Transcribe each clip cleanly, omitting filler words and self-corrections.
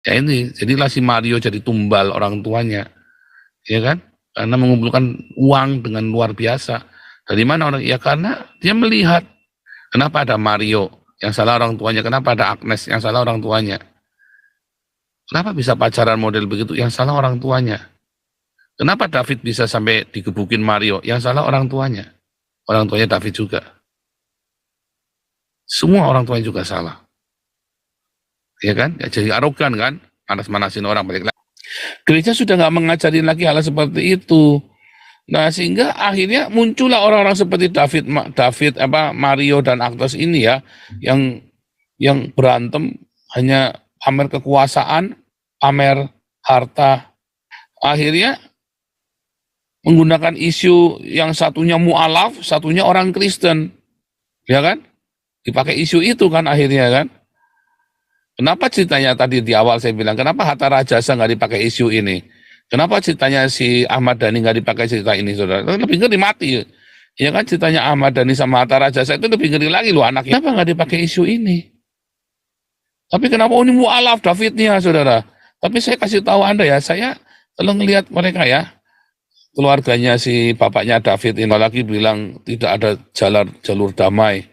Ya ini, jadilah si Mario jadi tumbal orang tuanya, ya kan? Karena mengumpulkan uang dengan luar biasa. Dari mana orang? Ya karena dia melihat, kenapa ada Mario yang salah orang tuanya, kenapa ada Agnes yang salah orang tuanya, kenapa bisa pacaran model begitu yang salah orang tuanya, kenapa David bisa sampai digebukin Mario yang salah orang tuanya David juga, semua orang tuanya juga salah, ya kan? Ya, jadi arogan kan, manas-manasin orang balik lagi. Gereja sudah nggak mengajarin lagi hal seperti itu. Nah, sehingga akhirnya muncullah orang-orang seperti Mario dan Agnes ini ya, yang berantem hanya pamer kekuasaan, pamer harta. Akhirnya menggunakan isu yang satunya mu'alaf, satunya orang Kristen. Ya kan? Dipakai isu itu kan akhirnya kan. Kenapa ceritanya tadi di awal saya bilang, kenapa Hatta Rajasa nggak dipakai isu ini? Kenapa ceritanya si Ahmad Dhani nggak dipakai cerita ini, saudara? Lebih ngeri mati. Ya kan ceritanya Ahmad Dhani sama Hatta Rajasa itu lebih ngeri lagi loh anaknya. Kenapa nggak dipakai isu ini? Tapi kenapa ini mu'alaf Davidnya, saudara? Tapi saya kasih tahu Anda ya, saya kalau ngelihat mereka ya, keluarganya si bapaknya David ini lagi bilang tidak ada jalur damai.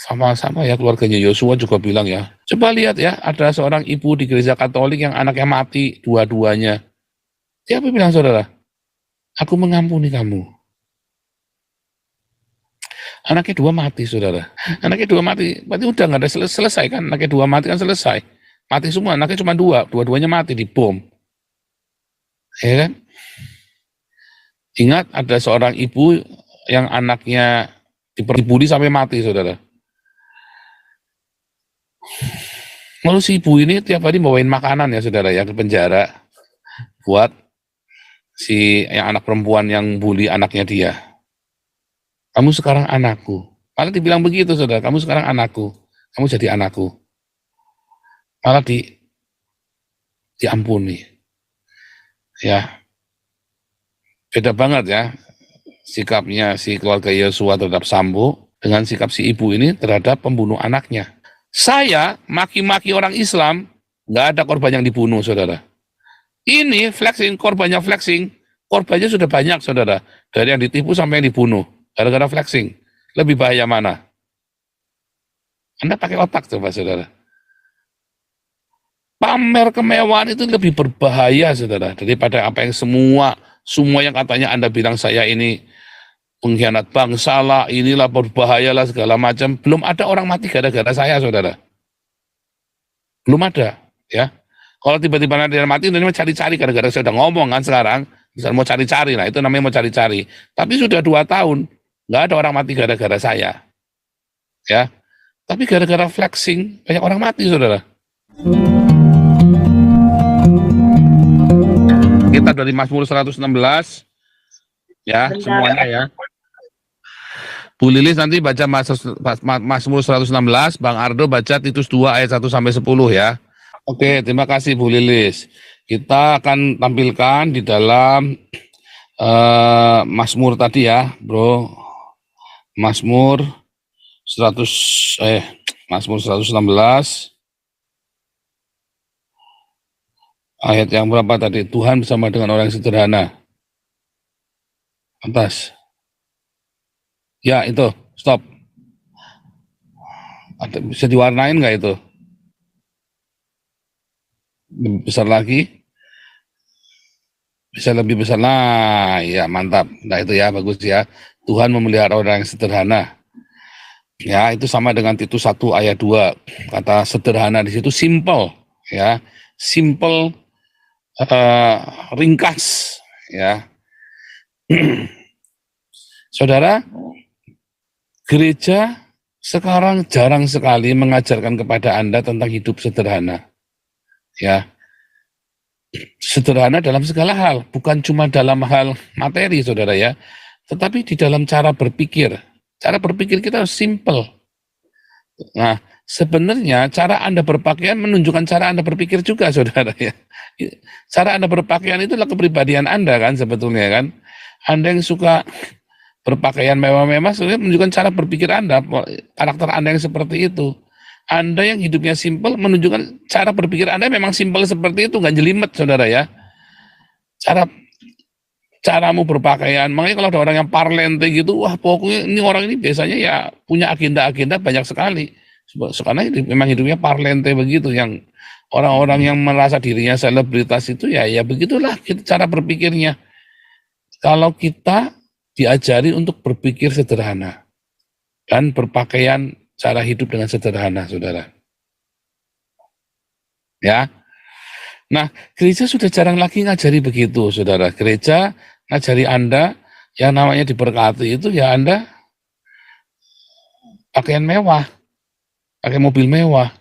Sama-sama ya keluarganya Yosua juga bilang ya. Coba lihat ya, ada seorang ibu di gereja Katolik yang anaknya mati dua-duanya. Dia apa bilang, saudara? Aku mengampuni kamu. Anaknya dua mati, saudara. Anaknya dua mati, berarti udah nggak ada selesai kan? Anaknya dua mati kan selesai. Mati semua, anaknya cuma dua-duanya mati di bom. Ya kan? Ingat ada seorang ibu yang anaknya dibully sampai mati, saudara. Lalu si ibu ini tiap hari bawain makanan ya, saudara ya, ke penjara buat si yang anak perempuan yang bully anaknya dia. Kamu sekarang anakku. Malah dibilang begitu, saudara. Kamu sekarang anakku. Kamu jadi anakku. Malah diampuni. Ya, beda banget ya sikapnya si keluarga Yosua terhadap Sambo dengan sikap si ibu ini terhadap pembunuh anaknya. Saya maki-maki orang Islam, nggak ada korban yang dibunuh, saudara. Ini flexing, korbannya sudah banyak, saudara. Dari yang ditipu sampai yang dibunuh, gara-gara flexing. Lebih bahaya mana? Anda pakai otak coba, saudara. Pamer kemewahan itu lebih berbahaya, saudara, daripada apa yang semua yang katanya Anda bilang saya ini pengkhianat bangsa lah, inilah berbahaya lah, segala macam. Belum ada orang mati gara-gara saya, saudara. Belum ada, ya. Kalau tiba-tiba ada yang mati, ini mau cari-cari gara-gara saya udah ngomong kan sekarang, bisa mau cari-cari lah, itu namanya mau cari-cari. Tapi sudah 2 tahun, nggak ada orang mati gara-gara saya, ya. Tapi gara-gara flexing, banyak orang mati, saudara. Kita dari Mazmur 116, ya, semuanya ya. Bu Lilis nanti baca Mazmur 116, Bang Ardo baca Titus 2 ayat 1 sampai 10 ya. Oke, terima kasih Bu Lilis. Kita akan tampilkan di dalam Mazmur tadi ya, Bro. Mazmur 116 ayat yang berapa tadi? Tuhan bersama dengan orang yang sederhana. Atas. Ya, itu. Stop. Bisa diwarnain nggak itu? Lebih besar lagi? Bisa lebih besar. Nah, ya mantap. Nah, itu ya, bagus ya. Tuhan memelihara orang yang sederhana. Ya, itu sama dengan Titus 1 ayat 2. Kata sederhana di situ simple, ya. Simple, ringkas, ya. Saudara, gereja sekarang jarang sekali mengajarkan kepada Anda tentang hidup sederhana. Ya. Sederhana dalam segala hal, bukan cuma dalam hal materi, saudara ya, tetapi di dalam cara berpikir. Cara berpikir kita harus simple. Nah, sebenarnya cara Anda berpakaian menunjukkan cara Anda berpikir juga, saudara ya. Cara Anda berpakaian itulah kepribadian Anda kan sebetulnya kan. Anda yang suka berpakaian mewah-mewah sebenarnya menunjukkan cara berpikir Anda, karakter Anda yang seperti itu. Anda yang hidupnya simpel menunjukkan cara berpikir Anda memang simpel seperti itu, nggak jelimet, saudara ya. Caramu berpakaian, makanya kalau ada orang yang parlente gitu, wah pokoknya ini orang ini biasanya ya punya agenda-agenda banyak sekali. Karena memang hidupnya parlente begitu, yang orang-orang yang merasa dirinya selebritas itu ya begitulah cara berpikirnya. Kalau kita diajari untuk berpikir sederhana dan berpakaian cara hidup dengan sederhana, saudara. Ya, nah gereja sudah jarang lagi ngajari begitu, saudara. Gereja ngajari Anda yang namanya diberkati itu ya Anda pakaian mewah, pakai mobil mewah.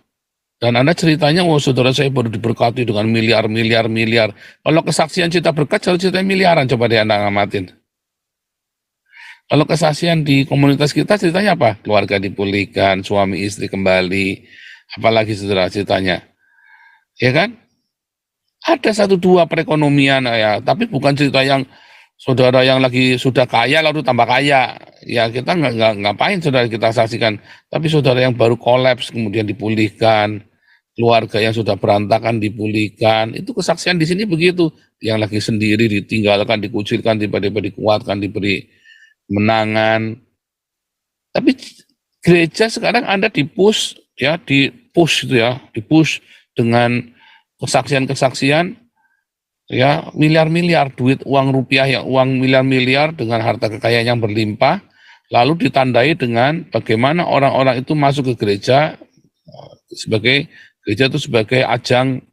Dan Anda ceritanya, oh saudara saya baru diberkati dengan miliar. Kalau kesaksian cerita berkat, kalau cerita miliaran, coba deh Anda ngamatin. Kalau kesaksian di komunitas kita ceritanya apa? Keluarga dipulihkan, suami istri kembali, apalagi saudara ceritanya. Ya kan? Ada satu dua perekonomian ya, tapi bukan cerita yang saudara yang lagi sudah kaya lalu tambah kaya. Ya kita nggak ngapain saudara kita saksikan. Tapi saudara yang baru kolaps kemudian dipulihkan, keluarga yang sudah berantakan dipulihkan. Itu kesaksian di sini begitu. Yang lagi sendiri ditinggalkan, dikucilkan, tiba-tiba dikuatkan, diberi menangan. Tapi gereja sekarang Anda dipush dengan kesaksian-kesaksian ya miliar-miliar duit uang rupiah ya uang miliar-miliar dengan harta kekayaan yang berlimpah, lalu ditandai dengan bagaimana orang-orang itu masuk ke gereja itu sebagai ajang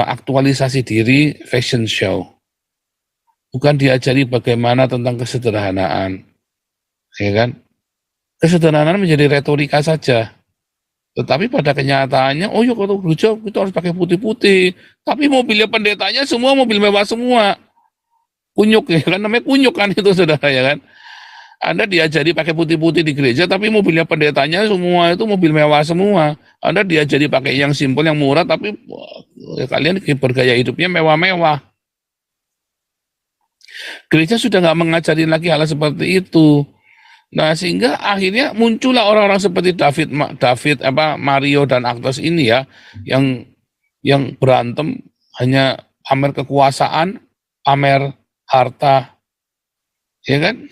aktualisasi diri, fashion show. Bukan diajari bagaimana tentang kesederhanaan, ya kan? Kesederhanaan menjadi retorika saja. Tetapi pada kenyataannya, oh yuk kalau gereja kita harus pakai putih-putih. Tapi mobilnya pendetanya semua mobil mewah semua. Kunyuk ya kan, namanya kunyuk kan itu saudara ya kan. Anda diajari pakai putih-putih di gereja, tapi mobilnya pendetanya semua itu mobil mewah semua. Anda diajari pakai yang simpel, yang murah, tapi ya, kalian bergaya hidupnya mewah-mewah. Gereja sudah nggak mengajarin lagi hal seperti itu. Nah, sehingga akhirnya muncullah orang-orang seperti Mario dan Agnes ini ya, yang berantem hanya pamer kekuasaan, pamer harta, ya kan?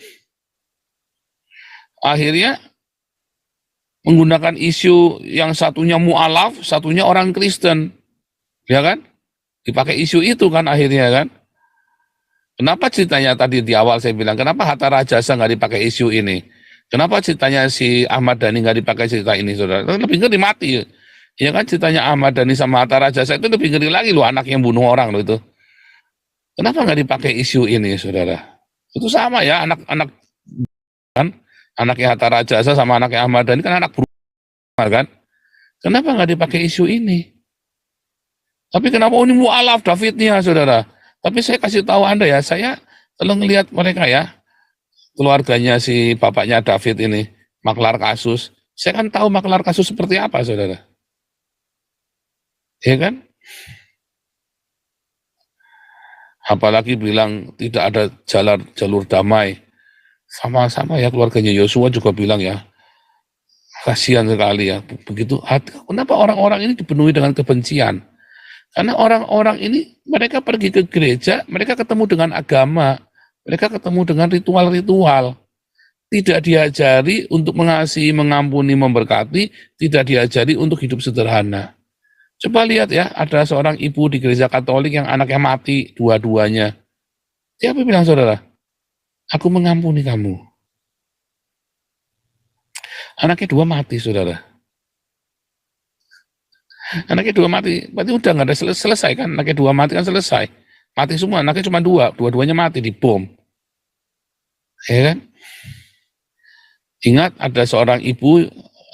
Akhirnya menggunakan isu yang satunya mu'alaf, satunya orang Kristen, ya kan? Dipakai isu itu kan akhirnya kan? Kenapa ceritanya tadi di awal saya bilang, kenapa Hatta Rajasa nggak dipakai isu ini? Kenapa ceritanya si Ahmad Dhani nggak dipakai cerita ini, saudara? Lebih ngeri mati. Ya kan ceritanya Ahmad Dhani sama Hatta Rajasa itu lebih ngeri lagi loh, anak yang bunuh orang loh itu. Kenapa nggak dipakai isu ini, saudara? Itu sama ya, anak-anak kan, anaknya Hatta Rajasa sama anaknya Ahmad Dhani kan anak berusaha kan? Kenapa nggak dipakai isu ini? Tapi kenapa ini mu'alaf Davidnya, saudara? Tapi saya kasih tahu Anda ya, saya kalau ngelihat mereka ya, keluarganya si bapaknya David ini, maklar kasus, saya kan tahu maklar kasus seperti apa, saudara. Ya kan? Apalagi bilang tidak ada jalur damai. Sama-sama ya keluarganya Yosua juga bilang ya, kasihan sekali ya. Begitu, kenapa orang-orang ini dipenuhi dengan kebencian? Karena orang-orang ini, mereka pergi ke gereja, mereka ketemu dengan agama, mereka ketemu dengan ritual-ritual. Tidak diajari untuk mengasihi, mengampuni, memberkati, tidak diajari untuk hidup sederhana. Coba lihat ya, ada seorang ibu di gereja Katolik yang anaknya mati dua-duanya. Siapa bilang saudara? Aku mengampuni kamu. Anaknya dua mati, saudara. Anaknya dua mati, berarti udah nggak ada selesai kan? Anaknya dua mati kan selesai. Mati semua, anaknya cuma dua-duanya mati di bom. Ya kan? Ingat ada seorang ibu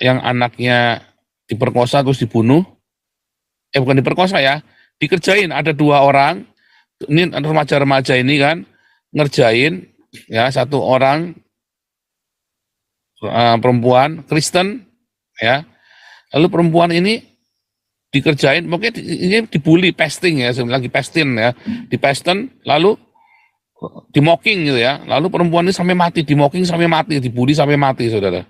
yang anaknya diperkosa terus dibunuh. Bukan diperkosa ya, dikerjain. Ada dua orang, ini remaja-remaja ini kan, ngerjain ya satu orang perempuan Kristen ya. Lalu perempuan ini dikerjain, mungkin ini dibully, pesting ya, saya lagi pestin ya, dipestin, lalu di-mocking gitu ya, lalu perempuan ini sampai mati, di-mocking sampai mati, dibully sampai mati, saudara.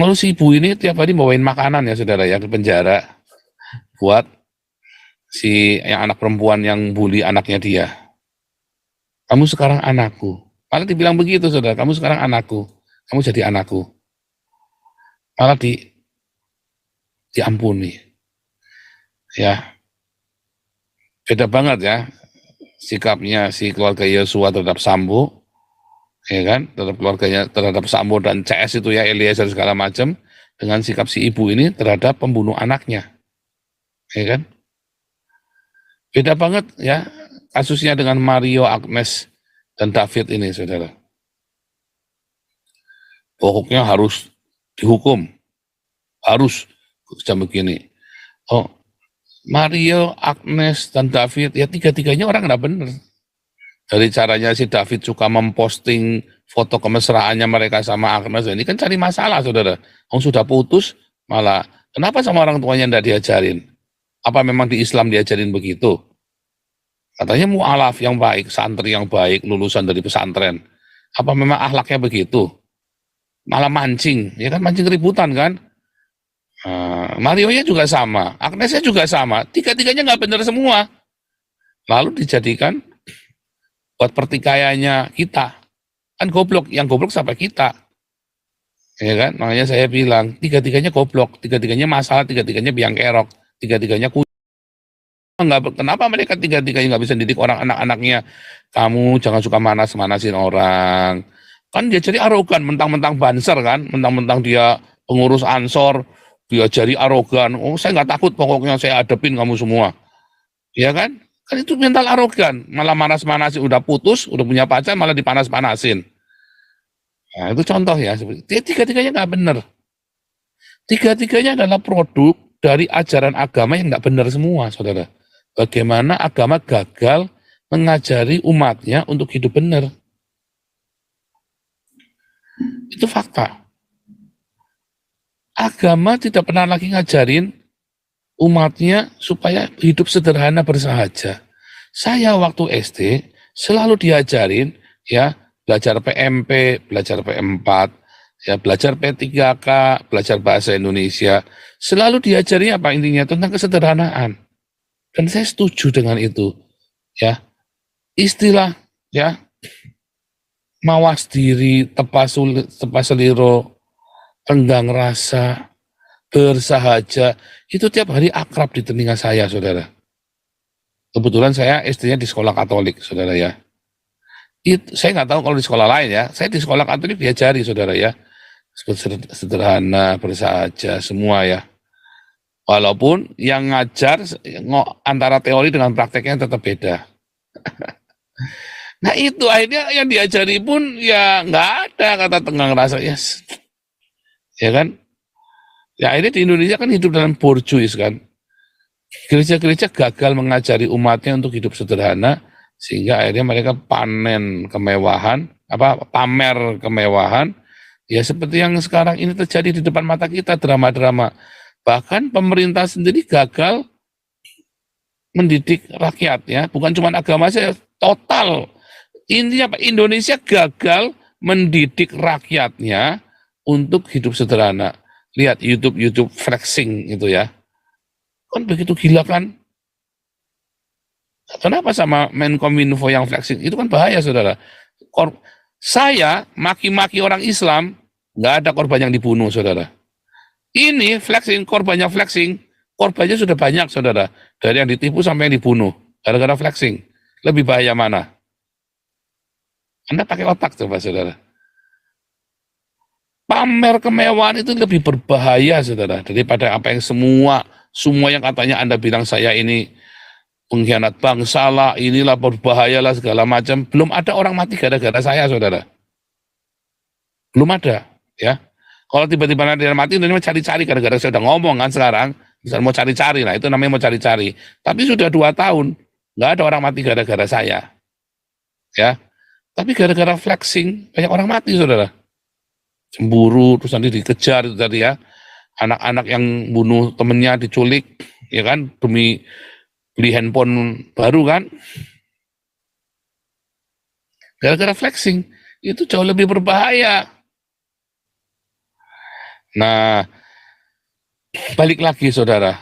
Lalu si ibu ini tiap hari bawain makanan ya saudara ya ke penjara buat si yang anak perempuan yang bully anaknya dia. Kamu sekarang anakku. Malah dibilang begitu saudara, kamu sekarang anakku. Kamu jadi anakku. Malah diampuni. Ya, beda banget ya sikapnya si keluarga Yosua terhadap Sambo, ya kan, terhadap keluarganya, terhadap Sambo dan CS itu ya, Eliezer segala macam, dengan sikap si ibu ini terhadap pembunuh anaknya, ya kan. Beda banget ya kasusnya dengan Mario, Agnes, dan David ini, saudara. Pokoknya harus dihukum, harus jam begini. Oh, Mario, Agnes, dan David, ya tiga-tiganya orang nggak bener. Dari caranya si David suka memposting foto kemesraannya mereka sama Agnes, ini kan cari masalah, saudara. Sudah putus, malah kenapa sama orang tuanya nggak diajarin? Apa memang di Islam diajarin begitu? Katanya mu'alaf yang baik, santri yang baik, lulusan dari pesantren. Apa memang akhlaknya begitu? Malah mancing, ya kan, mancing ributan kan? Mario-nya juga sama, Agnesnya juga sama, tiga-tiganya nggak benar semua. Lalu dijadikan buat pertikaiannya kita. Kan goblok, yang goblok sampai kita. Ya kan, makanya saya bilang, tiga-tiganya goblok, tiga-tiganya masalah, tiga-tiganya biang kerok, tiga-tiganya nggak, kenapa mereka tiga-tiganya nggak bisa didik orang anak-anaknya? Kamu jangan suka manas-manasin orang. Kan dia jadi arogan, mentang-mentang banser kan, mentang-mentang dia pengurus ansor, dia jadi arogan. Oh, saya nggak takut, pokoknya saya hadepin kamu semua. Ya kan? Kan itu mental arogan, malah manas-manasin, udah putus, udah punya pacar, malah dipanas-panasin. Nah, itu contoh ya, tiga-tiganya nggak benar. Tiga-tiganya adalah produk dari ajaran agama yang nggak benar semua, saudara. Bagaimana agama gagal mengajari umatnya untuk hidup benar. Itu fakta. Agama tidak pernah lagi ngajarin umatnya supaya hidup sederhana bersahaja. Saya waktu SD selalu diajarin ya, belajar PMP, belajar P4, ya belajar P3K, belajar bahasa Indonesia. Selalu diajari apa intinya tentang kesederhanaan. Dan saya setuju dengan itu. Ya, istilah ya mawas diri, tepas seliro, tenggang rasa, bersahaja, itu tiap hari akrab di telinga saya, saudara. Kebetulan saya SD-nya di sekolah Katolik, saudara ya. Saya nggak tahu kalau di sekolah lain ya. Saya di sekolah Katolik diajari, saudara ya. Sederhana, bersahaja, semua ya. Walaupun yang ngajar antara teori dengan prakteknya tetap beda. Nah itu akhirnya yang diajari pun ya nggak ada kata tenggang rasa, yes. Ya kan. Ya akhirnya di Indonesia kan hidup dalam borjuis kan. Gereja-gereja gagal mengajari umatnya untuk hidup sederhana, sehingga akhirnya mereka panen kemewahan, pamer kemewahan, ya seperti yang sekarang ini terjadi di depan mata kita, drama-drama. Bahkan pemerintah sendiri gagal mendidik rakyatnya, bukan cuma agama saja, total. Intinya apa? Indonesia gagal mendidik rakyatnya untuk hidup sederhana. Lihat YouTube flexing itu ya. Kan begitu gila kan? Kenapa sama Menkominfo yang flexing? Itu kan bahaya, saudara. Saya maki-maki orang Islam, nggak ada korban yang dibunuh, saudara. Ini flexing, korbannya sudah banyak, saudara. Dari yang ditipu sampai yang dibunuh, gara-gara flexing. Lebih bahaya mana? Anda pakai otak coba, saudara. Pamer kemewahan itu lebih berbahaya, saudara, daripada apa yang semua yang katanya Anda bilang saya ini pengkhianat bangsa lah, inilah berbahaya lah segala macam. Belum ada orang mati gara-gara saya, saudara. Belum ada, ya. Kalau tiba-tiba ada yang mati, ini mau cari-cari gara-gara saya udah ngomong kan sekarang. Misalnya mau cari-cari, nah itu namanya mau cari-cari. Tapi sudah 2 tahun, nggak ada orang mati gara-gara saya, ya. Tapi gara-gara flexing, banyak orang mati, saudara. Cemburu, terus nanti dikejar itu tadi ya. Anak-anak yang bunuh temennya diculik, ya kan, demi beli handphone baru kan. Gara-gara flexing, itu jauh lebih berbahaya. Nah, balik lagi saudara,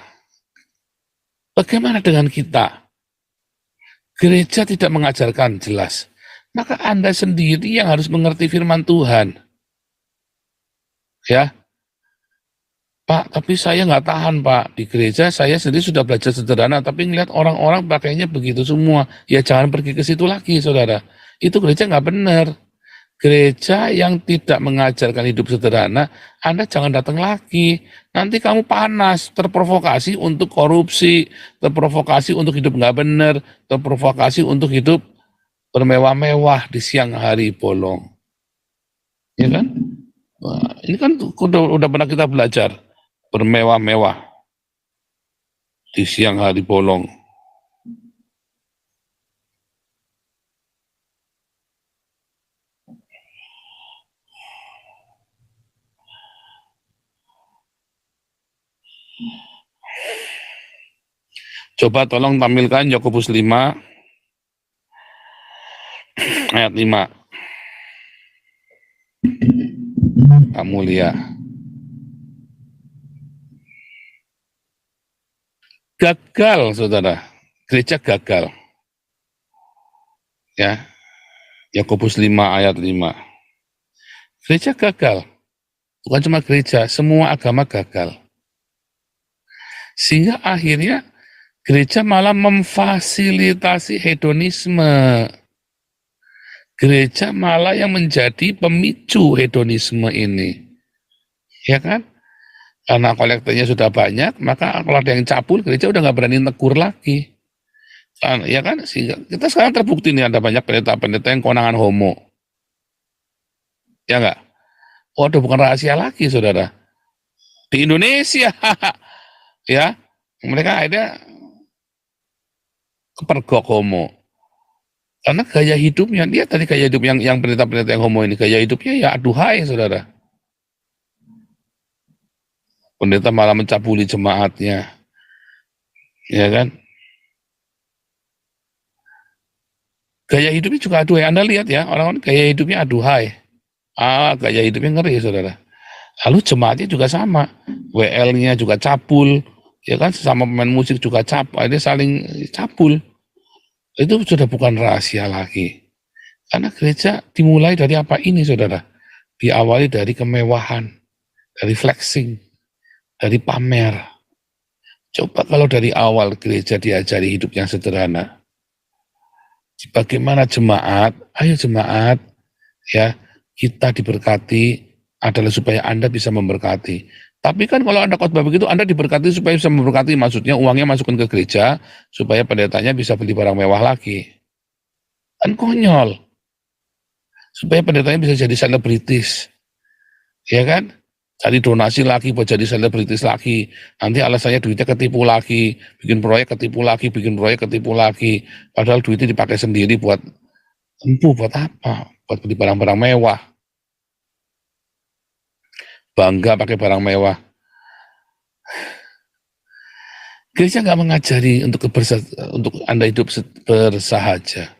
bagaimana dengan kita? Gereja tidak mengajarkan jelas, maka Anda sendiri yang harus mengerti firman Tuhan. Ya, Pak, tapi saya nggak tahan Pak, di gereja saya sendiri sudah belajar sederhana, tapi ngeliat orang-orang pakainya begitu semua, ya jangan pergi ke situ lagi saudara, itu gereja nggak benar. Gereja yang tidak mengajarkan hidup sederhana, Anda jangan datang lagi. Nanti kamu panas, terprovokasi untuk korupsi, terprovokasi untuk hidup nggak benar, terprovokasi untuk hidup bermewah-mewah di siang hari bolong. Ya kan? Wah, ini kan udah pernah kita belajar, bermewah-mewah di siang hari bolong. Coba tolong tampilkan Yakobus 5 ayat 5. Kamu lihat. Gagal, saudara. Gereja gagal. Ya, Yakobus 5 ayat 5. Gereja gagal. Bukan cuma gereja, semua agama gagal. Sehingga akhirnya gereja malah memfasilitasi hedonisme. Gereja malah yang menjadi pemicu hedonisme ini. Ya kan? Karena kolektornya sudah banyak, maka kalau ada yang cabul, gereja udah nggak berani tegur lagi. Ya kan? Sehingga kita sekarang terbukti nih ada banyak pendeta-pendeta yang konangan homo. Ya nggak? Waduh, bukan rahasia lagi, saudara. Di Indonesia, ya, mereka akhirnya kepergok homo. Karena gaya hidupnya, dia tadi gaya hidup yang pendeta-pendeta yang homo ini, gaya hidupnya ya aduhai, saudara. Pendeta malah mencabuli jemaatnya, ya kan? Gaya hidupnya juga aduhai. Anda lihat ya, orang-orang gaya hidupnya aduhai. Gaya hidupnya ngeri, saudara. Lalu jemaatnya juga sama, WL-nya juga cabul, ya kan? Sesama pemain musik juga cabul, dia saling cabul. Itu sudah bukan rahasia lagi. Karena gereja dimulai dari apa ini, saudara? Diawali dari kemewahan, dari flexing, dari pamer. Coba kalau dari awal gereja diajari hidup yang sederhana. Bagaimana jemaat? Ayo jemaat, ya, kita diberkati adalah supaya Anda bisa memberkati. Tapi kan kalau Anda khotbah begitu, Anda diberkati supaya bisa memberkati, maksudnya uangnya masukkan ke gereja, supaya pendetanya bisa beli barang mewah lagi. Kan konyol. Supaya pendetanya bisa jadi selebritis. Ya kan? Cari donasi lagi buat jadi selebritis lagi. Nanti alasannya duitnya ketipu lagi, bikin proyek ketipu lagi, bikin proyek ketipu lagi. Padahal duitnya dipakai sendiri buat buat apa? Buat beli barang-barang mewah. Bangga pakai barang mewah. Gereja nggak mengajari untuk Anda hidup bersahaja.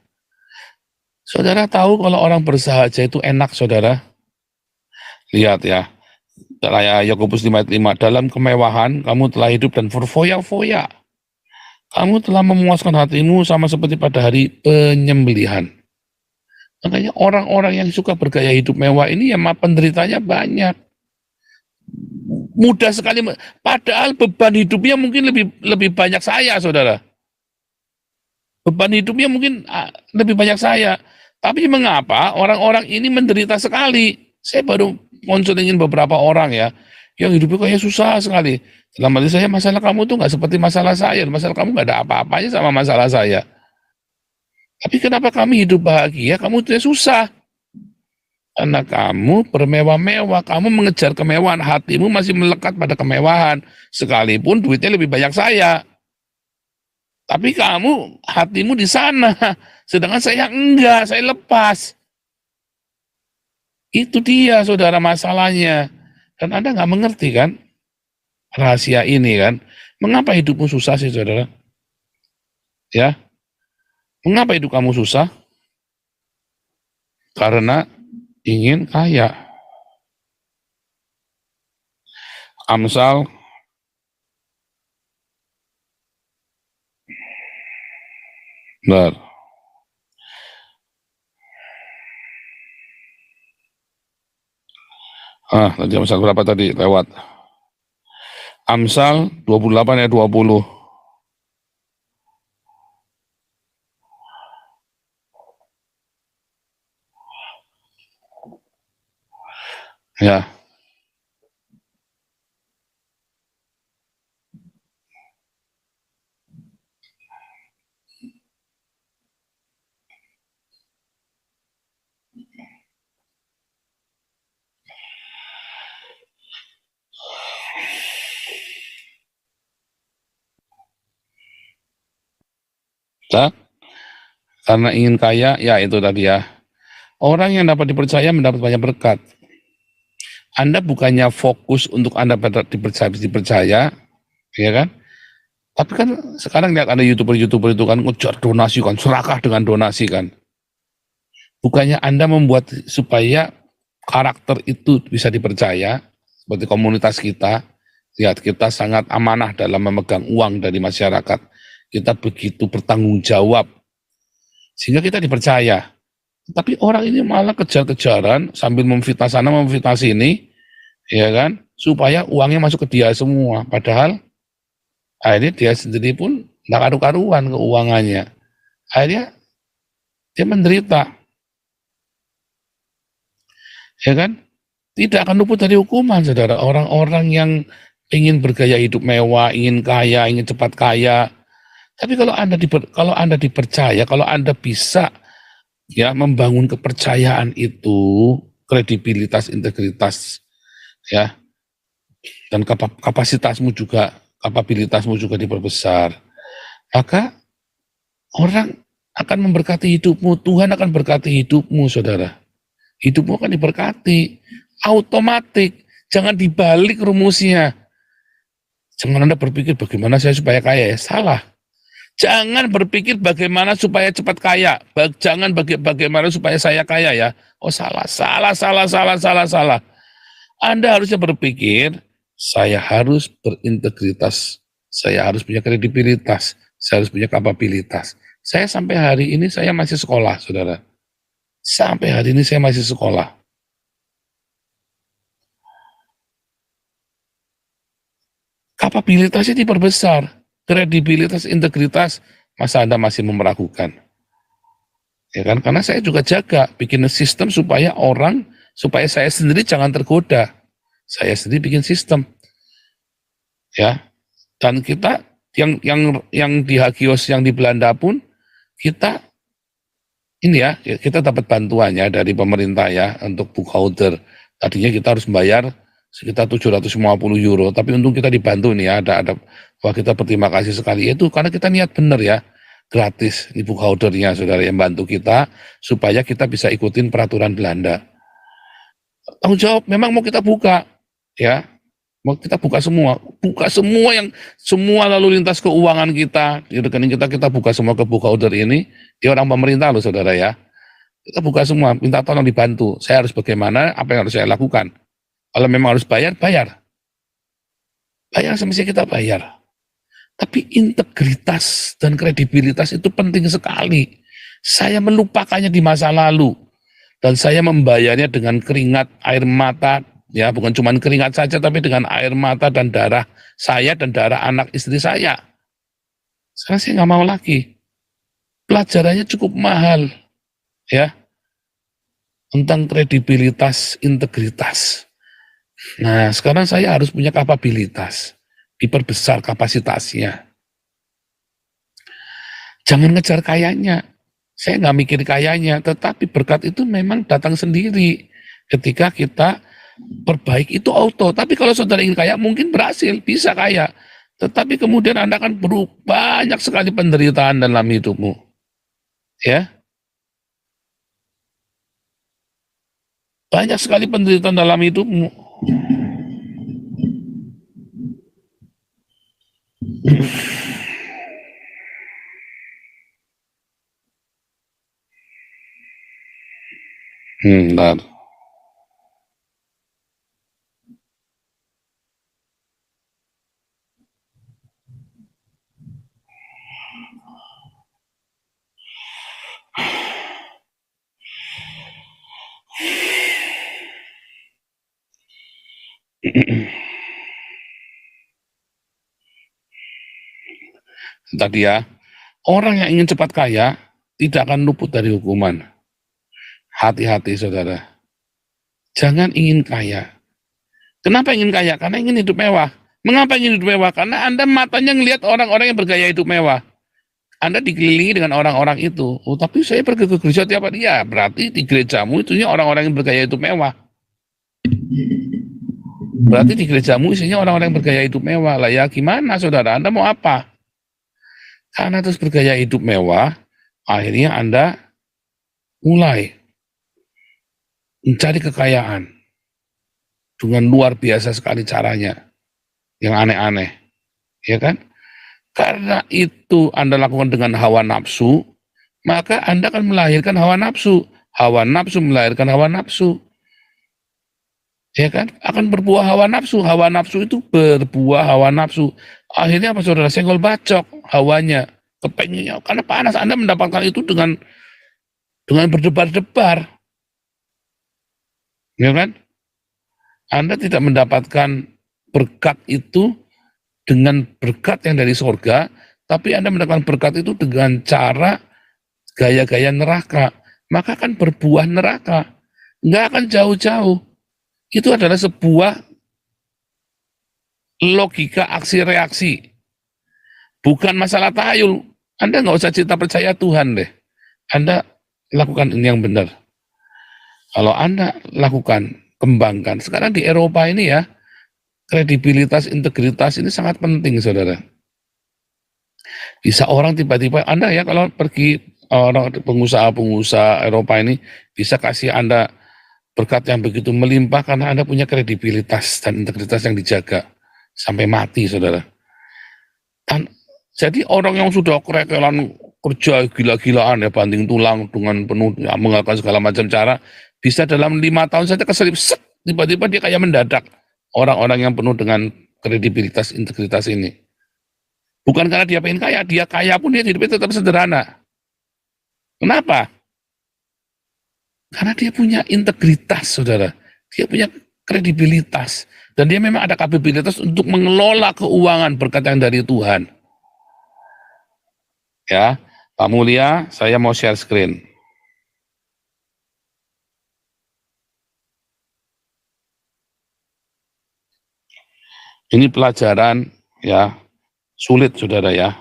Saudara tahu kalau orang bersahaja itu enak, saudara? Lihat ya, Yakobus 5:5, dalam kemewahan kamu telah hidup dan berfoya-foya. Kamu telah memuaskan hatimu sama seperti pada hari penyembelihan. Makanya orang-orang yang suka bergaya hidup mewah ini ya penderitanya banyak. Mudah sekali, padahal beban hidupnya mungkin lebih banyak saya, saudara. Beban hidupnya mungkin lebih banyak saya. Tapi mengapa orang-orang ini menderita sekali? Saya baru konsulingin beberapa orang ya, yang hidupnya kayak susah sekali. Dalam hati saya, masalah kamu tuh nggak seperti masalah saya. Masalah kamu nggak ada apa-apanya sama masalah saya. Tapi kenapa kami hidup bahagia, kamu tuh susah? Karena kamu bermewah-mewah, kamu mengejar kemewahan, hatimu masih melekat pada kemewahan. Sekalipun duitnya lebih banyak saya. Tapi kamu, hatimu di sana. Sedangkan saya enggak, saya lepas. Itu dia, saudara, masalahnya. Dan Anda nggak mengerti kan rahasia ini kan. Mengapa hidupmu susah sih, saudara? Ya, mengapa hidup kamu susah? Karena ingin kaya. Amsal, benar. Tadi Amsal berapa tadi? Lewat. Amsal 28 ayat 20. Ya, tak? Karena ingin kaya, ya itu tadi ya. Orang yang dapat dipercaya mendapat banyak berkat. Anda bukannya fokus untuk Anda dipercaya, ya kan? Tapi kan sekarang lihat ada YouTuber-YouTuber itu kan ngejar donasi kan, serakah dengan donasi kan. Bukannya Anda membuat supaya karakter itu bisa dipercaya, seperti komunitas kita, lihat kita sangat amanah dalam memegang uang dari masyarakat. Kita begitu bertanggung jawab, sehingga kita dipercaya. Tapi orang ini malah kejar-kejaran sambil memfitnah sana, memfitnah sini, ya kan, supaya uangnya masuk ke dia semua. Padahal akhirnya dia sendiri pun nggak karu-karuan keuangannya. Akhirnya dia menderita, ya kan? Tidak akan luput dari hukuman, saudara. Orang-orang yang ingin bergaya hidup mewah, ingin kaya, ingin cepat kaya. Tapi kalau anda dipercaya, kalau Anda bisa ya membangun kepercayaan itu, kredibilitas, integritas, ya, dan kapabilitasmu juga diperbesar, maka orang akan memberkati hidupmu, Tuhan akan berkati hidupmu, saudara. Hidupmu akan diberkati, otomatis. Jangan dibalik rumusnya. Jangan Anda berpikir bagaimana saya supaya kaya ya, salah. Jangan berpikir bagaimana supaya cepat kaya, jangan bagaimana supaya saya kaya ya. Oh salah, salah, salah, salah, salah, salah. Anda harusnya berpikir, saya harus berintegritas, saya harus punya kredibilitas, saya harus punya kapabilitas. Saya sampai hari ini saya masih sekolah, saudara. Sampai hari ini saya masih sekolah. Kapabilitasnya diperbesar, kredibilitas, integritas, masa Anda masih meragukan? Ya kan? Karena saya juga jaga, bikin sistem supaya saya sendiri jangan tergoda. Saya sendiri bikin sistem, ya. Dan kita yang di Hagios yang di Belanda pun kita ini ya, kita dapat bantuannya dari pemerintah ya untuk boekhouder. Tadinya kita harus membayar sekitar 750 euro, tapi untung kita dibantu nih ya, wah kita berterima kasih sekali. Itu karena kita niat benar ya, gratis ini boekhoudernya, saudara, yang bantu kita supaya kita bisa ikutin peraturan Belanda. Tanggung jawab, memang mau kita buka, ya, mau kita buka semua semua lalu lintas keuangan kita di rekening kita buka semua ke boekhouder ini. Dia orang pemerintah loh, saudara ya. Kita buka semua, minta tolong dibantu. Saya harus bagaimana, apa yang harus saya lakukan. Kalau memang harus bayar, bayar. Bayar semestinya kita bayar. Tapi integritas dan kredibilitas itu penting sekali. Saya melupakannya di masa lalu. Dan saya membayarnya dengan keringat, air mata, ya bukan cuma keringat saja, tapi dengan air mata dan darah saya dan darah anak istri saya. Sekarang saya nggak mau lagi. Pelajarannya cukup mahal, ya, tentang kredibilitas, integritas. Nah, sekarang saya harus punya kapabilitas, diperbesar kapasitasnya. Jangan ngejar kayanya. Saya nggak mikir kayanya, tetapi berkat itu memang datang sendiri. Ketika kita perbaiki itu auto. Tapi kalau saudara ingin kaya, mungkin berhasil, bisa kaya. Tetapi kemudian Anda akan banyak sekali penderitaan dalam hidupmu. Ya, banyak sekali penderitaan dalam hidupmu. Bentar. Tadi ya, orang yang ingin cepat kaya tidak akan luput dari hukuman. Hati-hati saudara, jangan ingin kaya. Kenapa ingin kaya? Karena ingin hidup mewah. Mengapa ingin hidup mewah? Karena Anda matanya ngelihat orang-orang yang bergaya hidup mewah. Anda dikelilingi dengan orang-orang itu. Oh, tapi saya pergi ke gereja tiap hari. Ya, berarti di gerejamu itunya orang-orang yang bergaya hidup mewah. Berarti di gerejamu isinya orang-orang yang bergaya hidup mewah. Lah ya gimana saudara? Anda mau apa? Karena terus bergaya hidup mewah, akhirnya Anda mulai mencari kekayaan dengan luar biasa sekali caranya, yang aneh-aneh, ya kan? Karena itu Anda lakukan dengan hawa nafsu, maka Anda akan melahirkan hawa nafsu. Hawa nafsu melahirkan hawa nafsu. Ya kan? Akan berbuah hawa nafsu. Hawa nafsu itu berbuah hawa nafsu. Akhirnya apa saudara? Senggol bacok hawanya, kepengennya. Karena panas, Anda mendapatkan itu dengan berdebar-debar. Ya kan? Anda tidak mendapatkan berkat itu dengan berkat yang dari surga, tapi Anda mendapatkan berkat itu dengan cara gaya-gaya neraka. Maka akan berbuah neraka. Nggak akan jauh-jauh. Itu adalah sebuah logika aksi reaksi. Bukan masalah tahayul. Anda nggak usah cerita percaya Tuhan deh. Anda lakukan ini yang benar. Kalau Anda lakukan, kembangkan. Sekarang di Eropa ini ya, kredibilitas, integritas ini sangat penting, saudara. Bisa orang tiba-tiba, Anda ya kalau pergi, orang pengusaha-pengusaha Eropa ini bisa kasih Anda berkat yang begitu melimpah karena Anda punya kredibilitas dan integritas yang dijaga sampai mati, saudara. Jadi orang yang sudah kerekelan kerja gila-gilaan ya, banting tulang dengan penuh ya, menggunakan segala macam cara, bisa dalam 5 tahun saja keselip, tiba-tiba dia kayak mendadak. Orang-orang yang penuh dengan kredibilitas, integritas ini. Bukan karena dia pengen kaya, dia kaya pun dia hidupnya tetap sederhana. Kenapa? Karena dia punya integritas, saudara. Dia punya kredibilitas. Dan dia memang ada kapabilitas untuk mengelola keuangan berkat yang dari Tuhan. Ya, Pak Mulia, saya mau share screen. Ini pelajaran ya, sulit saudara ya.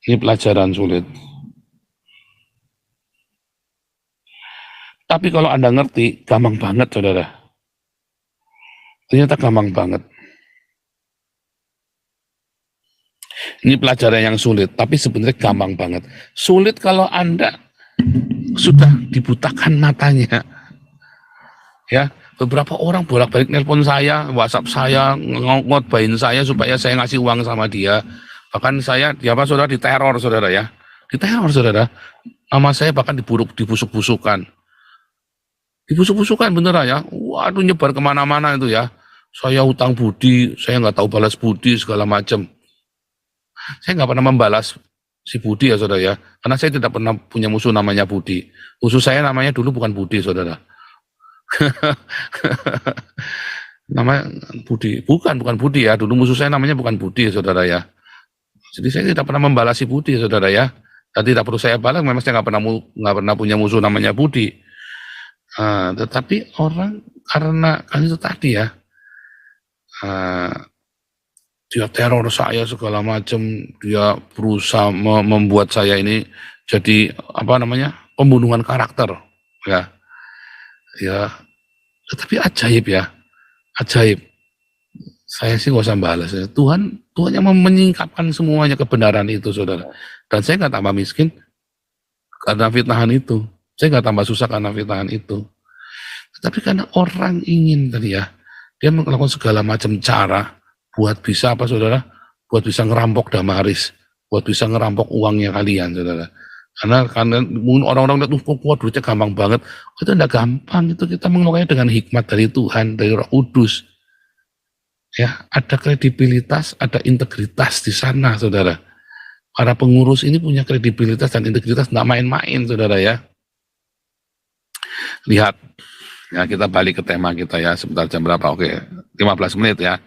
Ini pelajaran sulit. Tapi kalau Anda ngerti, gampang banget saudara. Ternyata gampang banget. Ini pelajaran yang sulit, tapi sebenarnya gampang banget. Sulit kalau Anda sudah dibutakan matanya. Ya, beberapa orang bolak-balik nelpon saya, WhatsApp saya, ngotbain saya supaya saya ngasih uang sama dia. Bahkan saya, saudara, diteror saudara ya. Diteror saudara. Nama saya bahkan dibusuk-busukan. Dibusuk-busukan beneran ya. Waduh, nyebar kemana-mana itu ya. Saya utang budi, saya nggak tahu balas budi segala macam. Saya nggak pernah membalas si Budi ya saudara ya. Karena saya tidak pernah punya musuh namanya Budi. Musuh saya namanya dulu bukan Budi saudara. Namanya Budi, bukan Budi ya. Dulu musuh saya namanya bukan Budi saudara ya. Jadi saya tidak pernah membalas si Budi saudara ya. Dan tidak perlu saya balas, memang saya nggak pernah punya musuh namanya Budi. Tetapi orang karena kan itu tadi ya, dia teror saya segala macam, dia berusaha membuat saya ini jadi pembunuhan karakter ya. Ya, tetapi ajaib ya, ajaib. Saya sih nggak usah balas ya. Tuhan yang menyingkapkan semuanya kebenaran itu saudara. Dan saya nggak tambah miskin karena fitnahan itu. Saya nggak tambah susah karena fitnahan itu. Tetapi karena orang ingin tadi ya, dia melakukan segala macam cara buat bisa apa saudara? Buat bisa ngerampok Damaris, buat bisa ngerampok uangnya kalian saudara. Karena mungkin orang-orang lihat, duitnya gampang banget. Itu tidak gampang, itu kita mengelola dengan hikmat dari Tuhan, dari Roh Kudus. Ya, ada kredibilitas, ada integritas di sana saudara. Para pengurus ini punya kredibilitas dan integritas, tidak main-main saudara ya. Lihat, ya kita balik ke tema kita ya, sebentar jam berapa, oke. 15 menit ya.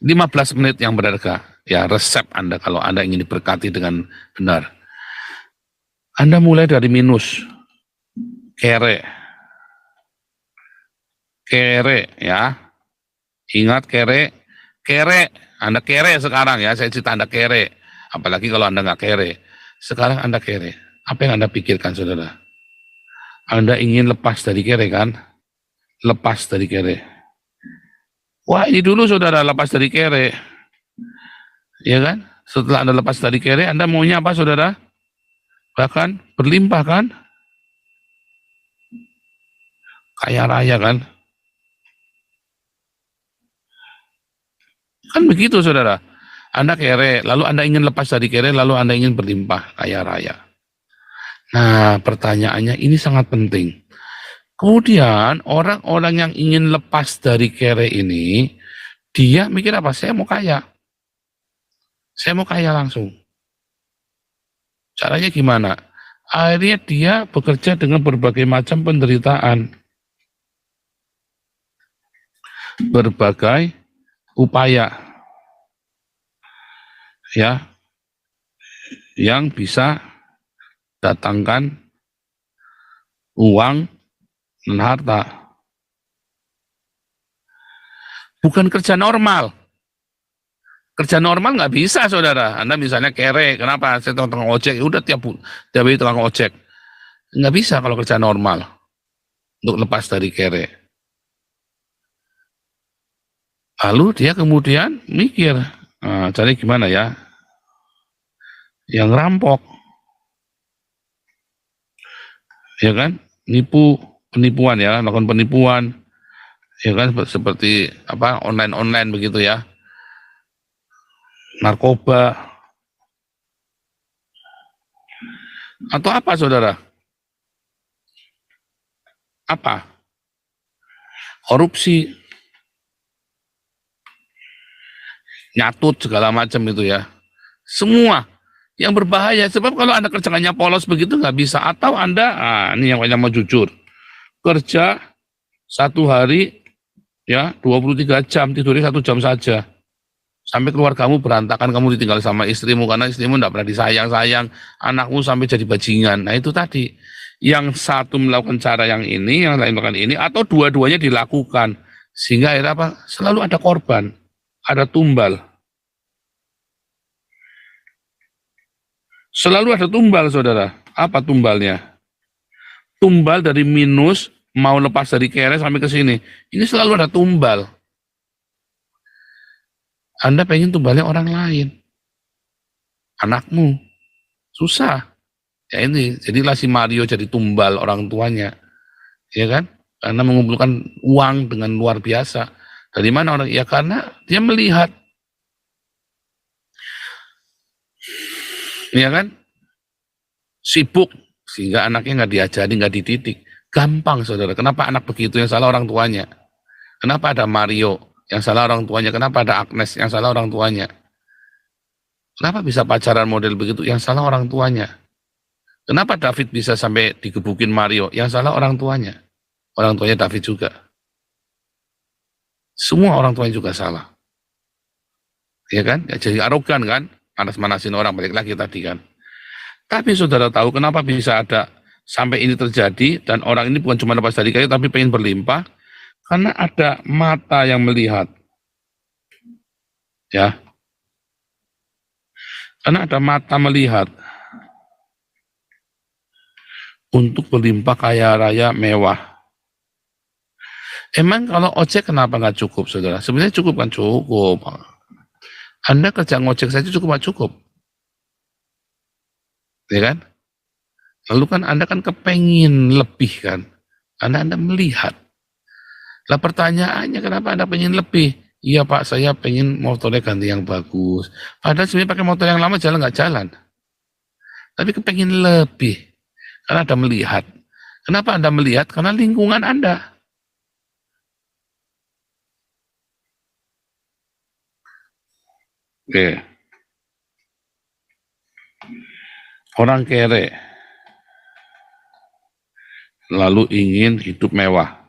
15 menit yang berharga. Ya, resep Anda kalau Anda ingin diberkati dengan benar. Anda mulai dari minus. Kere. Kere ya. Ingat kere. Kere. Anda kere sekarang ya. Saya cerita Anda kere. Apalagi kalau Anda nggak kere. Sekarang Anda kere. Apa yang Anda pikirkan, saudara? Anda ingin lepas dari kere kan? Lepas dari kere. Wah, ini dulu saudara lepas dari kere. Ya kan? Setelah Anda lepas dari kere, Anda maunya apa saudara? Bahkan berlimpah kan? Kaya raya kan? Kan begitu saudara. Anda kere, lalu Anda ingin lepas dari kere, lalu Anda ingin berlimpah, kaya raya. Nah, pertanyaannya ini sangat penting. Kemudian orang-orang yang ingin lepas dari kere ini, dia mikir apa? Saya mau kaya. Saya mau kaya langsung. Caranya gimana? Akhirnya dia bekerja dengan berbagai macam penderitaan. Berbagai upaya ya yang bisa datangkan uang dan harta. Bukan kerja normal. Kerja normal nggak bisa, saudara. Anda misalnya kere, kenapa? Saya tukang ojek, udah tiap hari tukang ojek. Nggak bisa kalau kerja normal untuk lepas dari kere. Lalu dia kemudian mikir, cari gimana ya? Yang rampok, ya kan? Penipuan ya, melakukan penipuan, ya kan? Seperti apa online begitu ya, narkoba, atau apa saudara? Apa? Korupsi, nyatut segala macam itu ya. Semua yang berbahaya. Sebab kalau Anda kerjanya polos begitu nggak bisa. Atau Anda, ini yang mau jujur, kerja satu hari ya 23 jam, tidurnya 1 jam saja. Sampai keluargamu berantakan, kamu ditinggal sama istrimu karena istrimu tidak pernah disayang-sayang, anakmu sampai jadi bajingan. Nah itu tadi, yang satu melakukan cara yang ini, yang lain melakukan ini, atau dua-duanya dilakukan. Sehingga akhirnya apa? Selalu ada korban, ada tumbal. Selalu ada tumbal, saudara. Apa tumbalnya? Tumbal dari minus, mau lepas dari kere sampai ke sini. Ini selalu ada tumbal. Anda pengen tumbalnya orang lain. Anakmu. Susah. Ya ini, jadilah si Mario jadi tumbal orang tuanya. Ya kan? Karena mengumpulkan uang dengan luar biasa. Dari mana orang? Ya karena dia melihat. Ya kan? Sibuk sehingga anaknya nggak diajari, nggak dididik. Gampang saudara. Kenapa anak begitu yang salah orang tuanya? Kenapa ada Mario yang salah orang tuanya? Kenapa ada Agnes yang salah orang tuanya? Kenapa bisa pacaran model begitu? Yang salah orang tuanya. Kenapa David bisa sampai digebukin Mario? Yang salah orang tuanya. Orang tuanya David juga. Semua orang tuanya juga salah. Ya kan? Ya, jadi arogan kan? Manas-manasin orang, balik lagi tadi kan. Tapi saudara tahu kenapa bisa ada sampai ini terjadi dan orang ini bukan cuma lepas dari kayu tapi pengen berlimpah? Karena ada mata yang melihat. Ya. Karena ada mata melihat untuk berlimpah kaya raya mewah. Emang kalau ojek kenapa nggak cukup, saudara? Sebenarnya cukup kan? Cukup. Anda kerja ngojek saja cukup nggak cukup? Ya kan? Lalu kan Anda kan kepengin lebih kan? Karena Anda melihat. Lah pertanyaannya kenapa Anda pengen lebih? Iya Pak, saya pengen motornya ganti yang bagus. Padahal sebenarnya pakai motor yang lama jalan nggak jalan. Tapi kepengin lebih. Karena Anda melihat. Kenapa Anda melihat? Karena lingkungan Anda. Oke. Orang kere. Lalu ingin hidup mewah.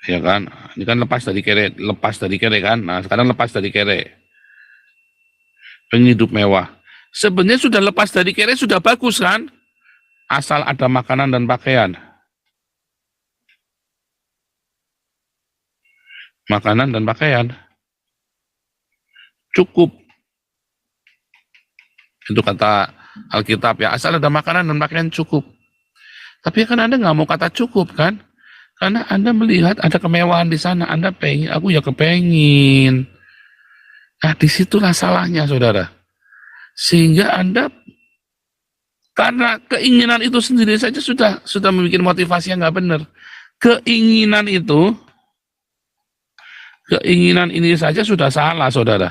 ya kan? Ini kan lepas dari kere kan? Nah, sekarang lepas dari kere, pengen hidup mewah. Sebenarnya sudah lepas dari kere sudah bagus kan? Asal ada makanan dan pakaian. Makanan dan pakaian cukup. Itu kata Alkitab ya, asal ada makanan dan pakaian cukup. Tapi kan Anda nggak mau kata cukup kan? Karena Anda melihat ada kemewahan di sana, Anda pengen, aku ya kepengin. Nah, disitulah salahnya, saudara. Sehingga Anda, karena keinginan itu sendiri saja sudah membuat motivasi yang nggak benar. Keinginan ini saja sudah salah, saudara.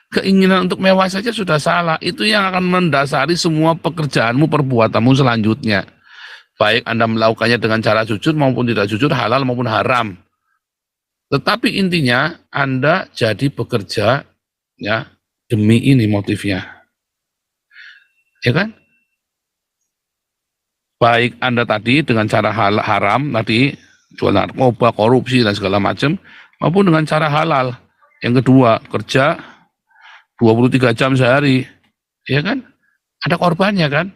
Keinginan untuk mewah saja sudah salah. Itu yang akan mendasari semua pekerjaanmu, perbuatanmu selanjutnya. Baik Anda melakukannya dengan cara jujur maupun tidak jujur, halal maupun haram. Tetapi intinya Anda jadi bekerja ya demi ini motifnya. Ya kan? Baik Anda tadi dengan cara haram tadi, jual narkoba, korupsi dan segala macam, maupun dengan cara halal. Yang kedua, kerja 23 jam sehari. Ya kan? Ada korbannya kan?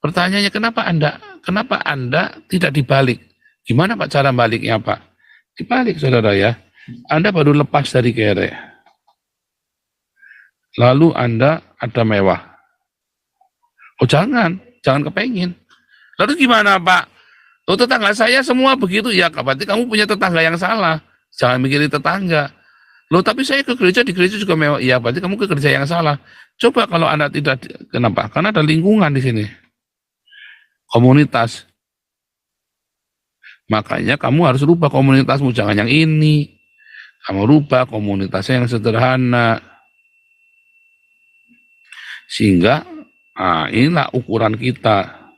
Pertanyaannya kenapa Anda tidak dibalik? Gimana Pak cara baliknya Pak? Dibalik saudara ya. Anda baru lepas dari kere. Lalu Anda ada mewah. Oh jangan kepengin. Lalu gimana Pak? Oh tetangga saya semua begitu. Ya berarti kamu punya tetangga yang salah. Jangan mikirin tetangga. Loh tapi saya ke gereja, di gereja juga mewah. Ya berarti kamu ke gereja yang salah. Coba kalau Anda tidak, kenapa? Karena ada lingkungan di sini. Komunitas. Makanya kamu harus rubah komunitasmu, jangan yang ini. Kamu rubah komunitasnya yang sederhana. Sehingga, inilah ukuran kita.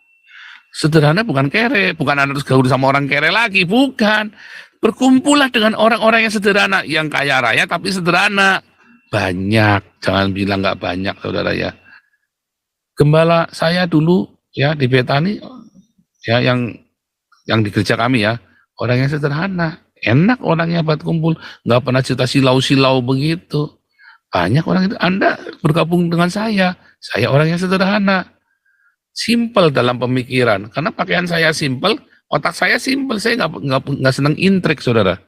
Sederhana bukan kere, bukan Anda harus gaul sama orang kere lagi, bukan. Berkumpullah dengan orang-orang yang sederhana, yang kaya raya tapi sederhana. Banyak, jangan bilang nggak banyak, saudara ya. Gembala saya dulu ya di Betani ya yang di gereja kami ya, orang yang sederhana, enak orangnya buat kumpul, nggak pernah cerita silau-silau begitu. Banyak orang itu. Anda bergabung dengan saya orang yang sederhana, simple dalam pemikiran, karena pakaian saya simple, otak saya simple, saya nggak senang intrik, saudara,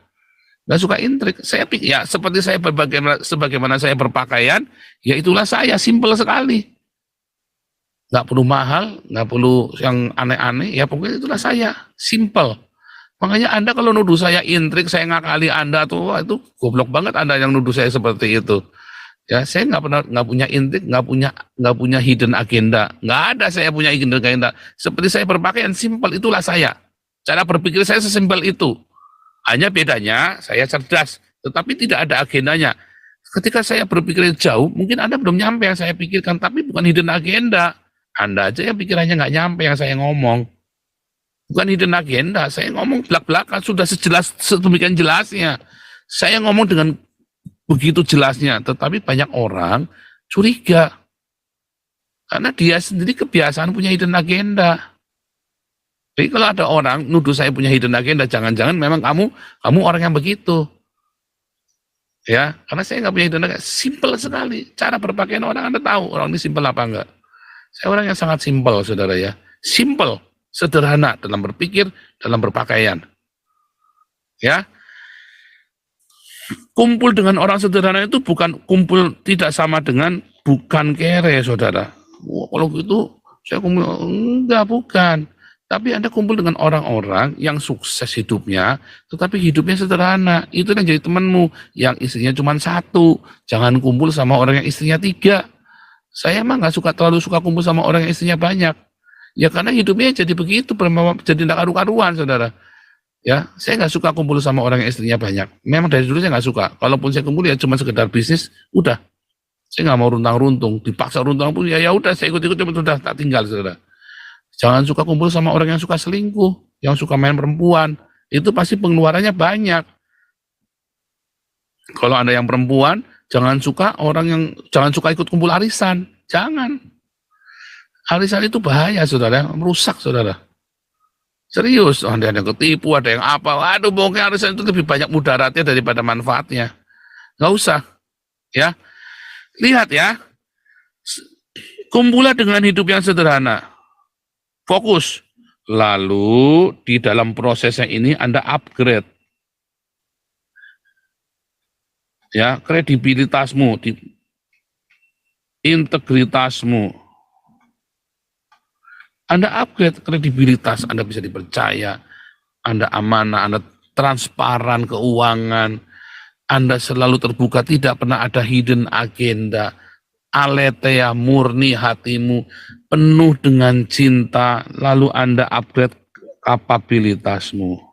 nggak suka intrik. Saya ya seperti saya sebagaimana saya berpakaian, ya itulah saya, simple sekali. Nggak perlu mahal, nggak perlu yang aneh-aneh, ya pokoknya itulah saya, simple. Makanya Anda kalau nuduh saya intrik, saya ngakali Anda tuh, wah, itu goblok banget Anda yang nuduh saya seperti itu. Ya saya nggak punya intrik, nggak punya hidden agenda, nggak ada saya punya hidden agenda. Seperti saya berpakaian simple, itulah saya. Cara berpikir saya sesimpel itu. Hanya bedanya saya cerdas, tetapi tidak ada agendanya. Ketika saya berpikir jauh, mungkin Anda belum nyampe yang saya pikirkan, tapi bukan hidden agenda. Anda aja yang pikirannya nggak nyampe yang saya ngomong. Bukan hidden agenda, saya ngomong belak-belakan, sudah sedemikian jelasnya. Saya ngomong dengan begitu jelasnya, tetapi banyak orang curiga. Karena dia sendiri kebiasaan punya hidden agenda. Jadi kalau ada orang nuduh saya punya hidden agenda, jangan-jangan memang kamu orang yang begitu. Ya, karena saya nggak punya hidden agenda, simple sekali. Cara berpakaian orang Anda tahu, orang ini simple apa enggak. Saya orang yang sangat simpel, saudara ya. Simpel, sederhana dalam berpikir, dalam berpakaian. Ya, kumpul dengan orang sederhana itu bukan kumpul, tidak sama dengan bukan kere, saudara. Wah, kalau gitu saya kumpul, enggak, bukan. Tapi Anda kumpul dengan orang-orang yang sukses hidupnya, tetapi hidupnya sederhana. Itu yang jadi temanmu, yang istrinya cuma satu. Jangan kumpul sama orang yang istrinya 3. Saya emang nggak terlalu suka kumpul sama orang yang istrinya banyak. Ya karena hidupnya jadi begitu, jadi tidak karu-karuan, saudara. Ya, saya nggak suka kumpul sama orang yang istrinya banyak. Memang dari dulu saya nggak suka. Kalaupun saya kumpul ya cuma sekedar bisnis, udah. Saya nggak mau runtang-runtung. Dipaksa runtang pun ya udah, saya ikut-ikut, cuma sudah tak tinggal, saudara. Jangan suka kumpul sama orang yang suka selingkuh, yang suka main perempuan. Itu pasti pengeluarannya banyak. Kalau Anda yang perempuan, jangan suka ikut kumpul arisan. Jangan. Arisan itu bahaya, saudara, merusak, saudara. Serius, ada yang ketipu, ada yang apa. Waduh, pokoknya arisan itu lebih banyak mudaratnya daripada manfaatnya. Nggak usah, ya. Lihat ya, kumpulah dengan hidup yang sederhana. Fokus. Lalu di dalam prosesnya ini Anda upgrade ya kredibilitasmu, integritasmu. Anda upgrade kredibilitas, Anda bisa dipercaya, Anda amanah, Anda transparan keuangan, Anda selalu terbuka, tidak pernah ada hidden agenda, aletheia murni hatimu, penuh dengan cinta, lalu Anda upgrade kapabilitasmu.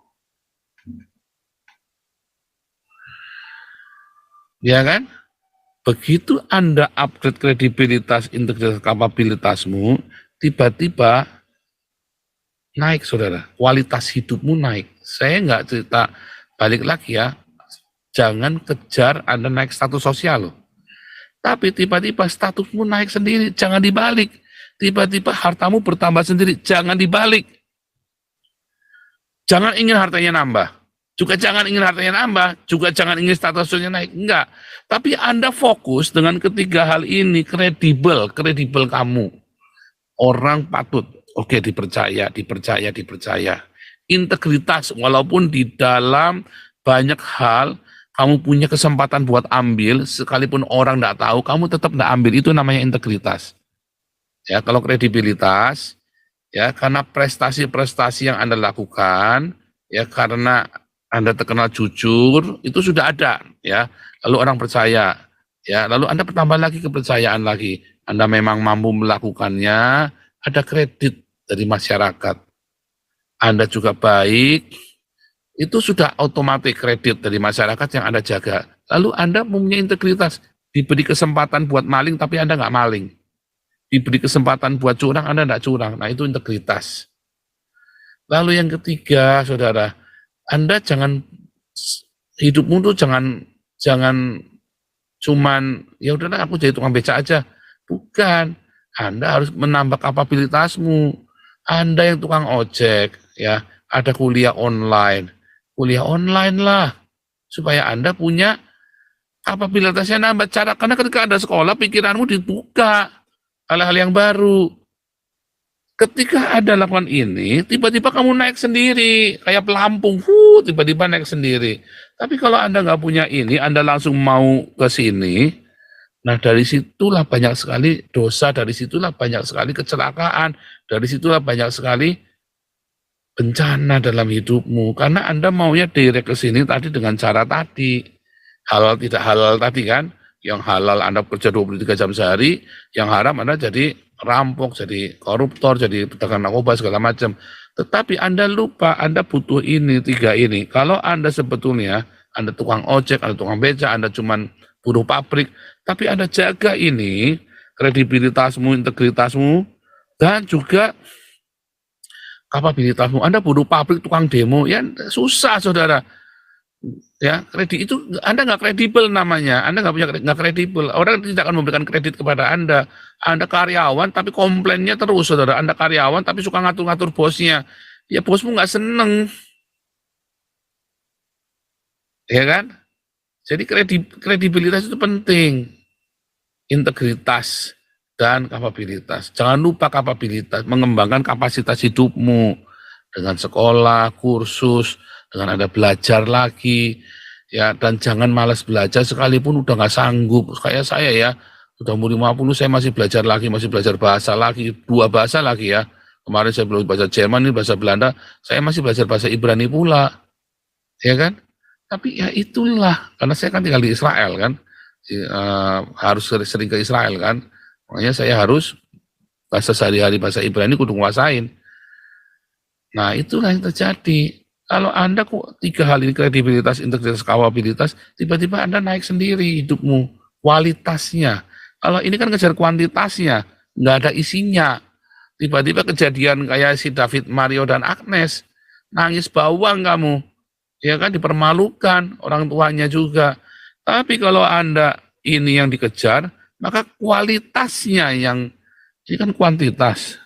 Ya kan? Begitu Anda upgrade kredibilitas, integritas, kapabilitasmu, tiba-tiba naik, saudara. Kualitas hidupmu naik. Saya nggak cerita, balik lagi ya, jangan kejar Anda naik status sosial loh. Tapi tiba-tiba statusmu naik sendiri, jangan dibalik. Tiba-tiba hartamu bertambah sendiri, jangan dibalik. Jangan ingin hartanya nambah. Juga jangan ingin hartanya nambah, juga jangan ingin statusnya naik. Enggak. Tapi Anda fokus dengan ketiga hal ini, kredibel kamu. Orang patut, oke, dipercaya. Integritas, walaupun di dalam banyak hal, kamu punya kesempatan buat ambil, sekalipun orang enggak tahu, kamu tetap enggak ambil, itu namanya integritas. Ya, kalau kredibilitas, ya karena prestasi-prestasi yang Anda lakukan, ya karena Anda terkenal jujur, itu sudah ada, ya. Lalu orang percaya, ya. Lalu Anda bertambah lagi kepercayaan lagi. Anda memang mampu melakukannya, ada kredit dari masyarakat. Anda juga baik, itu sudah otomatis kredit dari masyarakat yang Anda jaga. Lalu Anda punya integritas, diberi kesempatan buat maling, tapi Anda nggak maling. Diberi kesempatan buat curang, Anda nggak curang. Nah, itu integritas. Lalu yang ketiga, saudara, Anda jangan, hidupmu tuh jangan cuman ya udahlah aku jadi tukang beca aja. Bukan. Anda harus menambah kapabilitasmu. Anda yang tukang ojek, ya, ada kuliah online. Kuliah online lah supaya Anda punya kapabilitasnya nambah. Karena ketika Anda sekolah, pikiranmu dibuka hal-hal yang baru. Ketika Anda lakukan ini, tiba-tiba kamu naik sendiri, kayak pelampung, tiba-tiba naik sendiri. Tapi kalau Anda nggak punya ini, Anda langsung mau ke sini, nah dari situlah banyak sekali dosa, dari situlah banyak sekali kecelakaan, dari situlah banyak sekali bencana dalam hidupmu. Karena Anda maunya direct ke sini tadi dengan cara tadi, halal tidak halal tadi kan, yang halal Anda kerja 23 jam sehari, yang haram Anda jadi rampok, jadi koruptor, jadi pedagang narkoba segala macam. Tetapi Anda lupa, Anda butuh ini, tiga ini. Kalau Anda sebetulnya, Anda tukang ojek, Anda tukang beca, Anda cuman buruh pabrik, tapi Anda jaga ini, kredibilitasmu, integritasmu, dan juga kapabilitasmu. Anda buruh pabrik, tukang demo, ya susah, saudara. Ya, kredit itu Anda nggak kredibel namanya, Anda nggak kredibel. Orang tidak akan memberikan kredit kepada Anda. Anda karyawan tapi komplainnya terus, saudara. Anda karyawan tapi suka ngatur-ngatur bosnya. Ya bosmu nggak seneng, ya kan? Jadi kredibilitas itu penting, integritas dan kapabilitas. Jangan lupa kapabilitas, mengembangkan kapasitas hidupmu dengan sekolah, kursus, dengan Anda belajar lagi, ya, dan jangan malas belajar sekalipun udah nggak sanggup. Kayak saya ya, udah umur 50 saya masih belajar lagi, masih belajar bahasa lagi, 2 bahasa lagi ya. Kemarin saya belum bahasa Jerman, ini bahasa Belanda, saya masih belajar bahasa Ibrani pula, ya kan? Tapi ya itulah, karena saya kan tinggal di Israel kan, harus sering ke Israel kan, makanya saya harus bahasa sehari-hari bahasa Ibrani kudu nguasain. Nah itulah yang terjadi. Kalau Anda kok tiga hal ini, kredibilitas, integritas, kapabilitas, tiba-tiba Anda naik sendiri hidupmu, kualitasnya. Kalau ini kan ngejar kuantitasnya, nggak ada isinya. Tiba-tiba kejadian kayak si David, Mario, dan Agnes, nangis bawang kamu, ya kan, dipermalukan orang tuanya juga. Tapi kalau Anda ini yang dikejar, maka kualitasnya yang, ini kan kuantitas.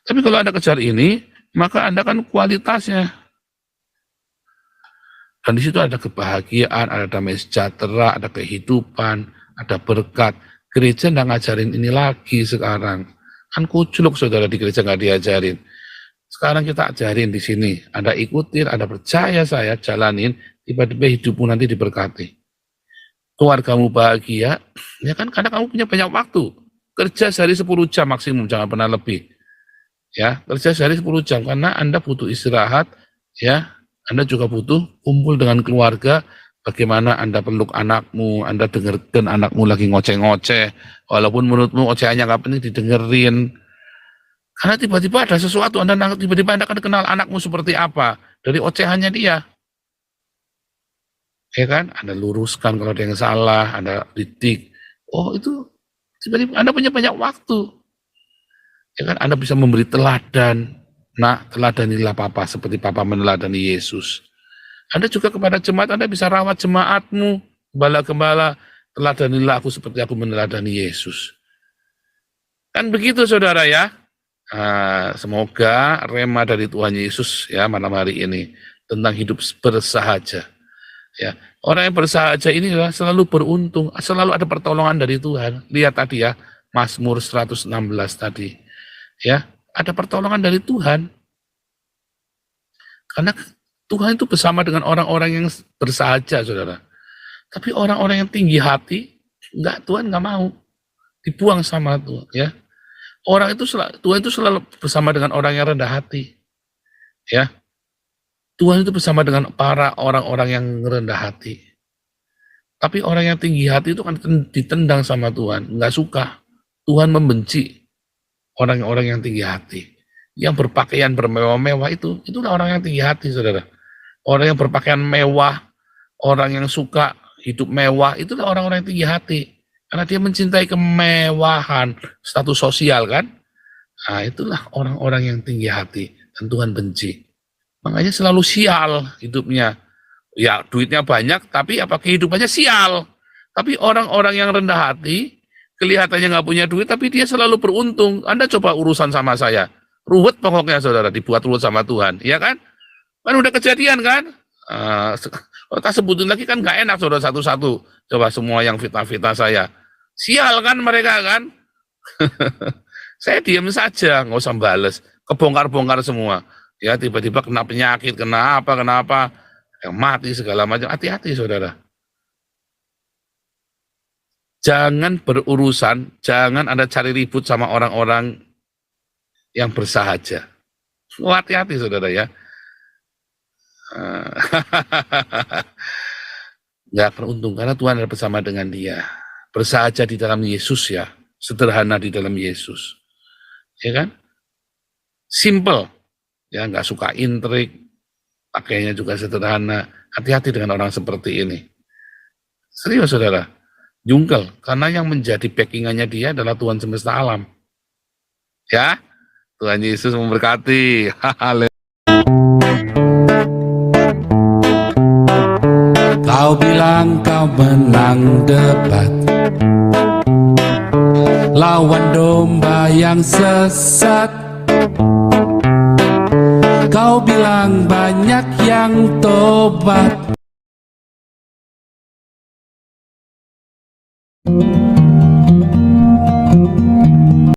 Tapi kalau Anda kejar ini, maka Anda kan kualitasnya. Dan di situ ada kebahagiaan, ada damai sejahtera, ada kehidupan, ada berkat. Gereja nggak ngajarin ini lagi sekarang. Kan kuculuk saudara, di gereja nggak diajarin. Sekarang kita ajarin di sini. Anda ikutin, Anda percaya saya, jalanin, tiba-tiba hidupmu nanti diberkati. Keluargamu bahagia, ya kan karena kamu punya banyak waktu. Kerja sehari 10 jam maksimum, jangan pernah lebih. Ya, kerja sehari 10 jam karena Anda butuh istirahat, ya. Anda juga butuh kumpul dengan keluarga, bagaimana Anda peluk anakmu, Anda dengarkan anakmu lagi ngoceh-ngoceh, walaupun menurutmu ocehannya nggak penting didengerin. Karena tiba-tiba ada sesuatu, tiba-tiba Anda akan kenal anakmu seperti apa, dari ocehannya dia. Ya kan, Anda luruskan kalau ada yang salah, Anda didik. Oh itu, tiba-tiba Anda punya banyak waktu. Ya kan, Anda bisa memberi teladan. Nah, teladanilah Papa seperti Papa meneladani Yesus. Anda juga kepada jemaat, Anda bisa rawat jemaatmu. Gembala-gembala, teladanilah aku seperti aku meneladani Yesus. Kan begitu saudara ya. Semoga rema dari Tuhan Yesus ya malam hari ini tentang hidup bersahaja. Ya, orang yang bersahaja ini selalu beruntung, selalu ada pertolongan dari Tuhan. Lihat tadi ya, Mazmur 116 tadi. Ya, ada pertolongan dari Tuhan. Karena Tuhan itu bersama dengan orang-orang yang bersahaja, saudara. Tapi orang-orang yang tinggi hati, Tuhan nggak mau. Dibuang sama Tuhan, ya. Tuhan itu selalu bersama dengan orang yang rendah hati. Ya. Tuhan itu bersama dengan para orang-orang yang rendah hati. Tapi orang yang tinggi hati itu kan ditendang sama Tuhan, nggak suka. Tuhan membenci orang-orang yang tinggi hati. Yang berpakaian bermewah-mewah itulah orang yang tinggi hati, saudara. Orang yang berpakaian mewah, orang yang suka hidup mewah, itulah orang-orang yang tinggi hati. Karena dia mencintai kemewahan, status sosial kan. Nah, itulah orang-orang yang tinggi hati dan Tuhan benci. Makanya selalu sial hidupnya. Ya, duitnya banyak, tapi apa kehidupannya sial. Tapi orang-orang yang rendah hati, kelihatannya nggak punya duit, tapi dia selalu beruntung. Anda coba urusan sama saya. Ruwet pokoknya, saudara, dibuat ruwet sama Tuhan. Ya kan? Kan udah kejadian kan? Kalau tak sebutin lagi kan nggak enak, saudara, satu-satu. Coba semua yang fitnah-fitnah saya. Sial kan mereka kan? Saya diam saja, nggak usah bales. Kebongkar-bongkar semua. Ya, tiba-tiba kena penyakit, kenapa, yang mati segala macam. Hati-hati, saudara. Jangan berurusan, jangan Anda cari ribut sama orang-orang yang bersahaja. Hati-hati, saudara ya. Nggak beruntung, karena Tuhan ada bersama dengan dia. Bersahaja di dalam Yesus ya. Sederhana di dalam Yesus. Ya kan? Simple. Ya, nggak suka intrik, pakainya juga sederhana. Hati-hati dengan orang seperti ini. Serius, saudara. Jungkel, karena yang menjadi backingannya dia adalah Tuhan semesta alam. Ya, Tuhan Yesus memberkati. Kau bilang kau menang debat lawan domba yang sesat. Kau bilang banyak yang tobat.